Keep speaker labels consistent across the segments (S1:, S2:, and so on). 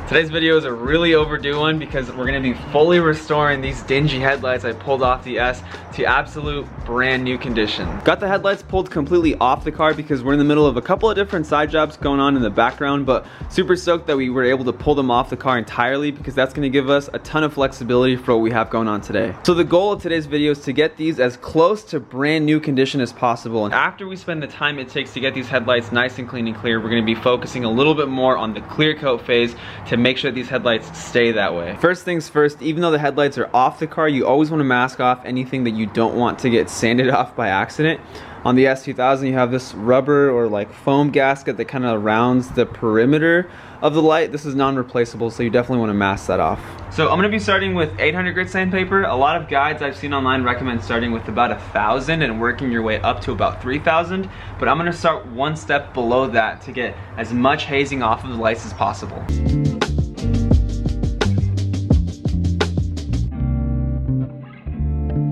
S1: Today's video is a really overdue one because we're gonna be fully restoring these dingy headlights I pulled off the S to absolute brand new condition. Got the headlights pulled completely off the car because we're in the middle of a couple of different side jobs going on in the background, but super stoked that we were able to pull them off the car entirely because that's gonna give us a ton of flexibility for what we have going on today. So the goal of today's video is to get these as close to brand new condition as possible. And after we spend the time it takes to get these headlights nice and clean and clear, we're gonna be focusing a little bit more on the clear coat phase to make sure these headlights stay that way. First things first, even though the headlights are off the car, you always want to mask off anything that you don't want to get sanded off by accident. On the S2000 you have this rubber or like foam gasket that kind of rounds the perimeter of the light. This is non-replaceable, so you definitely want to mask that off. So I'm going to be starting with 800 grit sandpaper. A lot of guides I've seen online recommend starting with about 1,000 and working your way up to about 3,000, but I'm going to start one step below that to get as much hazing off of the lights as possible.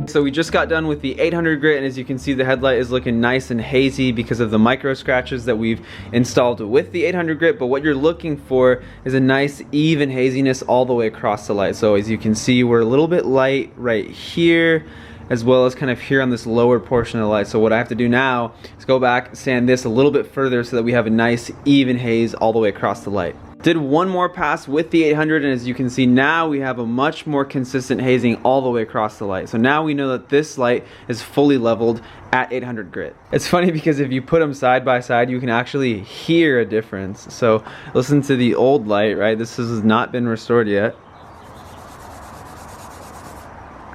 S1: So we just got done with the 800 grit, and as you can see the headlight is looking nice and hazy because of the micro scratches that we've installed with the 800 grit, but what you're looking for is a nice even haziness all the way across the light. So as you can see, we're a little bit light right here as well as kind of here on this lower portion of the light. So what I have to do now is go back, sand this a little bit further so that we have a nice even haze all the way across the light. Did one more pass with the 800, and as you can see now we have a much more consistent hazing all the way across the light. So now we know that this light is fully leveled at 800 grit. It's funny because if you put them side by side you can actually hear a difference. So listen to the old light, right? This has not been restored yet.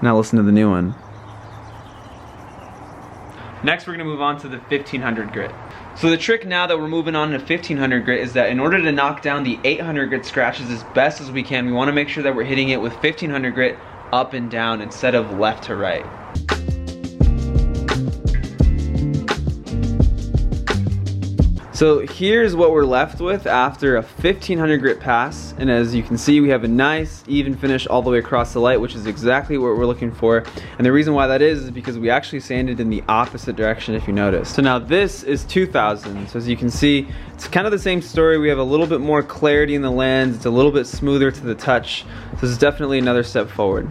S1: Now listen to the new one. Next we're going to move on to the 1500 grit. So the trick now that we're moving on to 1500 grit is that in order to knock down the 800 grit scratches as best as we can, we want to make sure that we're hitting it with 1500 grit up and down instead of left to right. So here's what we're left with after a 1500 grit pass, and as you can see we have a nice even finish all the way across the light, which is exactly what we're looking for. And the reason why that is because we actually sanded in the opposite direction, if you notice. So now this is 2000, so as you can see it's kind of the same story. We have a little bit more clarity in the lens, it's a little bit smoother to the touch, so this is definitely another step forward.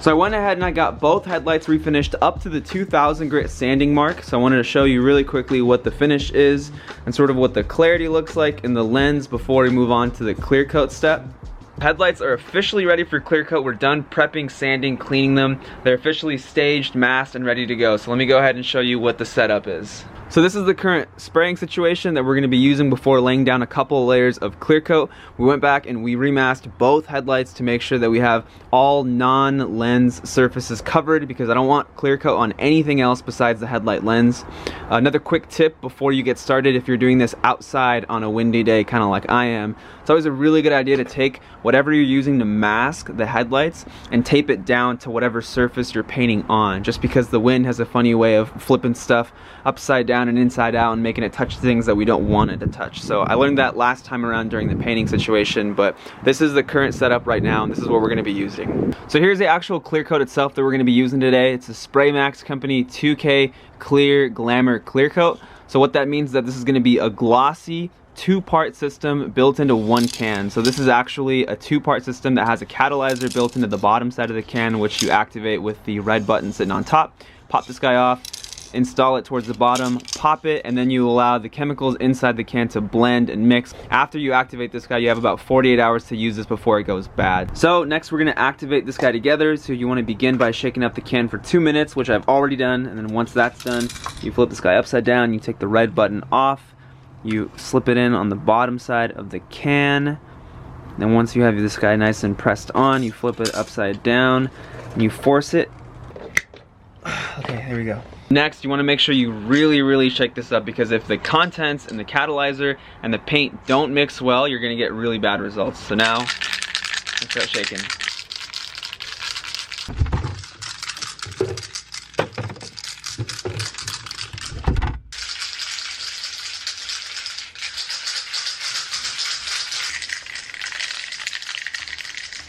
S1: So I went ahead and I got both headlights refinished up to the 2000 grit sanding mark. So I wanted to show you really quickly what the finish is and sort of what the clarity looks like in the lens before we move on to the clear coat step. Headlights are officially ready for clear coat. We're done prepping, sanding, cleaning them. They're officially staged, masked, and ready to go. So let me go ahead and show you what the setup is. So this is the current spraying situation that we're going to be using before laying down a couple of layers of clear coat. We went back and we remasked both headlights to make sure that we have all non-lens surfaces covered because I don't want clear coat on anything else besides the headlight lens. Another quick tip before you get started, if you're doing this outside on a windy day kind of like I am, it's always a really good idea to take whatever you're using to mask the headlights and tape it down to whatever surface you're painting on, just because the wind has a funny way of flipping stuff upside down and inside out and making it touch things that we don't want it to touch. So I learned that last time around during the painting situation, but this is the current setup right now and this is what we're going to be using. So here's the actual clear coat itself that we're going to be using today. It's a SprayMax Company 2K Clear Glamour clear coat. So what that means is that this is going to be a glossy two-part system built into one can. So this is actually a two-part system that has a catalyzer built into the bottom side of the can, which you activate with the red button sitting on top. Pop this guy off, install it towards the bottom, pop it, and then you allow the chemicals inside the can to blend and mix. After you activate this guy, you have about 48 hours to use this before it goes bad. So next we're going to activate this guy together. So you want to begin by shaking up the can for 2 minutes, which I've already done, and then once that's done, you flip this guy upside down, you take the red button off, you slip it in on the bottom side of the can. Then once you have this guy nice and pressed on, you flip it upside down and you force it. Okay, there we go. Next, you want to make sure you really shake this up, because if the contents and the catalyzer and the paint don't mix well, you're going to get really bad results. So now, let's start shaking.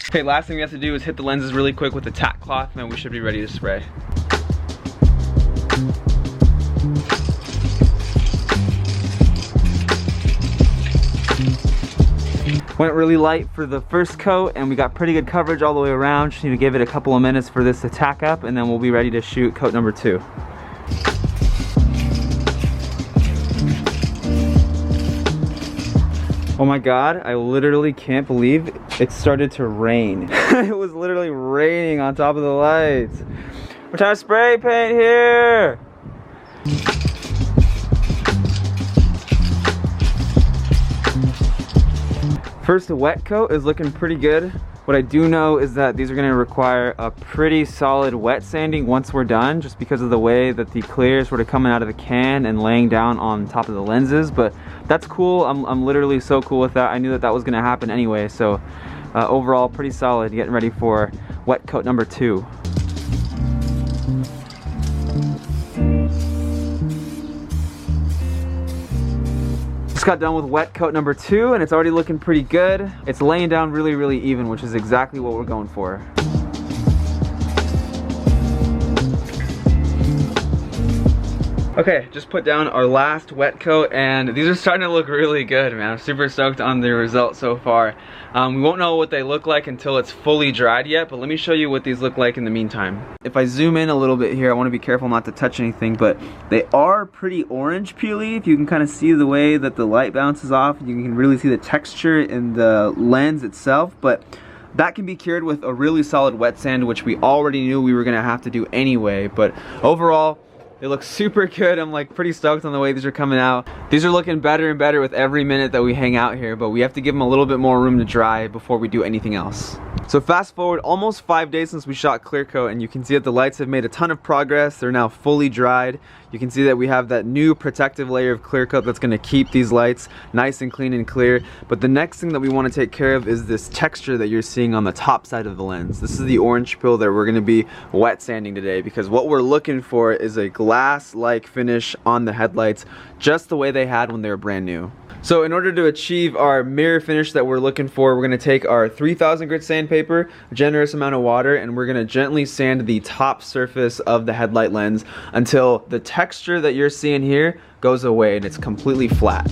S1: Okay, last thing we have to do is hit the lenses really quick with a tack cloth, and then we should be ready to spray. Went really light for the first coat, and we got pretty good coverage all the way around. Just need to give it a couple of minutes for this to tack up, and then we'll be ready to shoot coat number 2. Oh my god, I literally can't believe it started to rain. It was literally raining on top of the lights. We're trying to spray paint here. First wet coat is looking pretty good. What I do know is that these are going to require a pretty solid wet sanding once we're done, just because of the way that the clear is sort of coming out of the can and laying down on top of the lenses. But that's cool. I'm literally so cool with that. I knew that that was going to happen anyway. So overall, pretty solid. Getting ready for wet coat number 2. Just got done with wet coat number 2, and it's already looking pretty good. It's laying down really even, which is exactly what we're going for. Okay, just put down our last wet coat, and these are starting to look really good, man. I'm super stoked on the results so far. We won't know what they look like until it's fully dried yet, but let me show you what these look like in the meantime. If I zoom in a little bit here, I want to be careful not to touch anything, but they are pretty orange peely. If you can kind of see the way that the light bounces off, you can really see the texture in the lens itself, but that can be cured with a really solid wet sand, which we already knew we were going to have to do anyway. But overall, it looks super good. I'm like pretty stoked on the way these are coming out. These are looking better and better with every minute that we hang out here, but we have to give them a little bit more room to dry before we do anything else. So fast forward almost 5 days since we shot clear coat, and you can see that the lights have made a ton of progress. They're now fully dried. You can see that we have that new protective layer of clear coat that's going to keep these lights nice and clean and clear. But the next thing that we want to take care of is this texture that you're seeing on the top side of the lens. This is the orange peel that we're going to be wet sanding today, because what we're looking for is a glass-like finish on the headlights, just the way they had when they were brand new. So in order to achieve our mirror finish that we're looking for, we're going to take our 3000 grit sandpaper, a generous amount of water, and we're going to gently sand the top surface of the headlight lens until the texture that you're seeing here goes away and it's completely flat.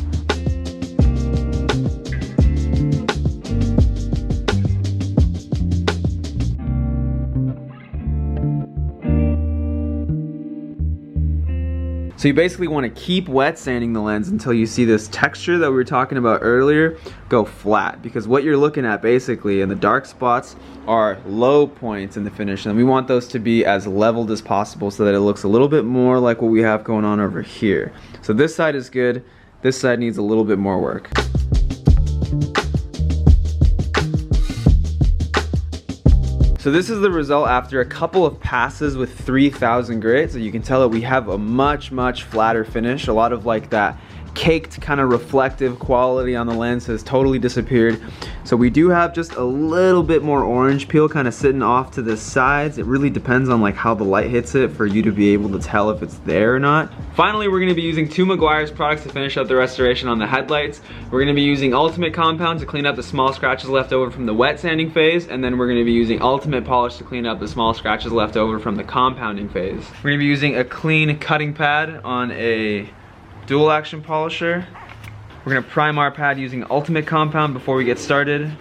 S1: So you basically want to keep wet sanding the lens until you see this texture that we were talking about earlier go flat, because what you're looking at basically in the dark spots are low points in the finish, and we want those to be as leveled as possible so that it looks a little bit more like what we have going on over here. So this side is good, this side needs a little bit more work. So this is the result after a couple of passes with 3000 grit. So you can tell that we have a much flatter finish. A lot of like that caked kind of reflective quality on the lens has totally disappeared. So we do have just a little bit more orange peel kind of sitting off to the sides. It really depends on like how the light hits it for you to be able to tell if it's there or not. Finally, we're going to be using 2 Meguiar's products to finish up the restoration on the headlights. We're going to be using Ultimate Compound to clean up the small scratches left over from the wet sanding phase, and then we're going to be using Ultimate Polish to clean up the small scratches left over from the compounding phase. We're going to be using a clean cutting pad on a dual action polisher. We're going to prime our pad using Ultimate Compound before we get started.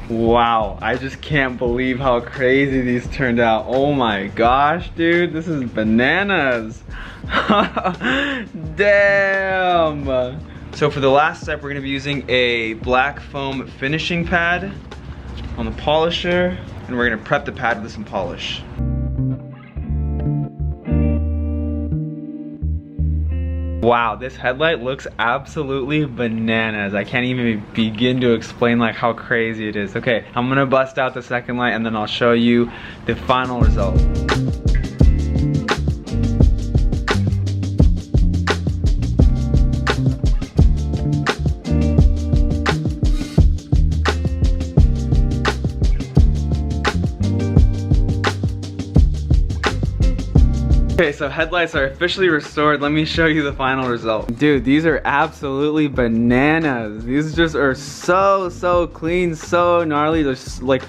S1: Wow, I just can't believe how crazy these turned out. Oh my gosh, dude, this is bananas. Damn. So for the last step, we're going to be using a black foam finishing pad on the polisher, and we're gonna prep the pad with some polish. Wow, this headlight looks absolutely bananas. I can't even begin to explain like how crazy it is. Okay, I'm gonna bust out the second light and then I'll show you the final result. Okay, Okay, so headlights are officially restored. Let me show you the final result. Dude, these are absolutely bananas. These just are so clean, so gnarly. They're like,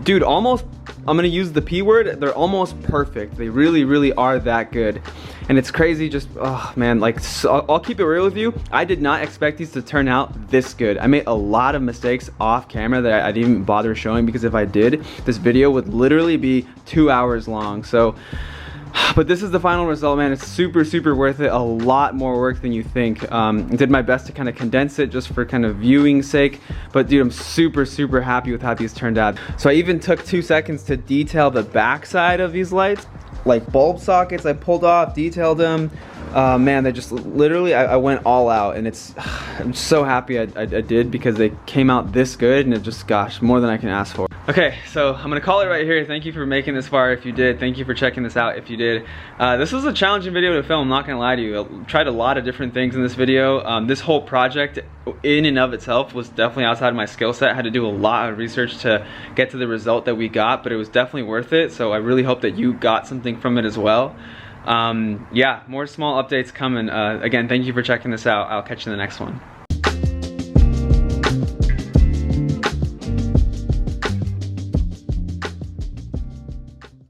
S1: dude, almost, I'm gonna use the P word, they're almost perfect. They really are that good. And it's crazy, just, oh man, like, so, I'll keep it real with you. I did not expect these to turn out this good. I made a lot of mistakes off camera that I didn't even bother showing, because if I did, this video would literally be 2 hours long. So, but this is the final result, man. It's super worth it. A lot more work than you think. I did my best to kind of condense it just for kind of viewing sake. But dude, I'm super happy with how these turned out. So I even took 2 seconds to detail the back side of these lights. Like bulb sockets, I pulled off, detailed them. Man, they just literally, I went all out, and it's, I'm so happy I did, because they came out this good, and it just, gosh, more than I can ask for. Okay, so I'm gonna call it right here. Thank you for making this far if you did. Thank you for checking this out if you did. This was a challenging video to film, I'm not gonna lie to you. I tried a lot of different things in this video. This whole project in and of itself was definitely outside of my skill set. I had to do a lot of research to get to the result that we got, but it was definitely worth it. So I really hope that you got something from it as well. Yeah, more small updates coming. Again, thank you for checking this out. I'll catch you in the next one.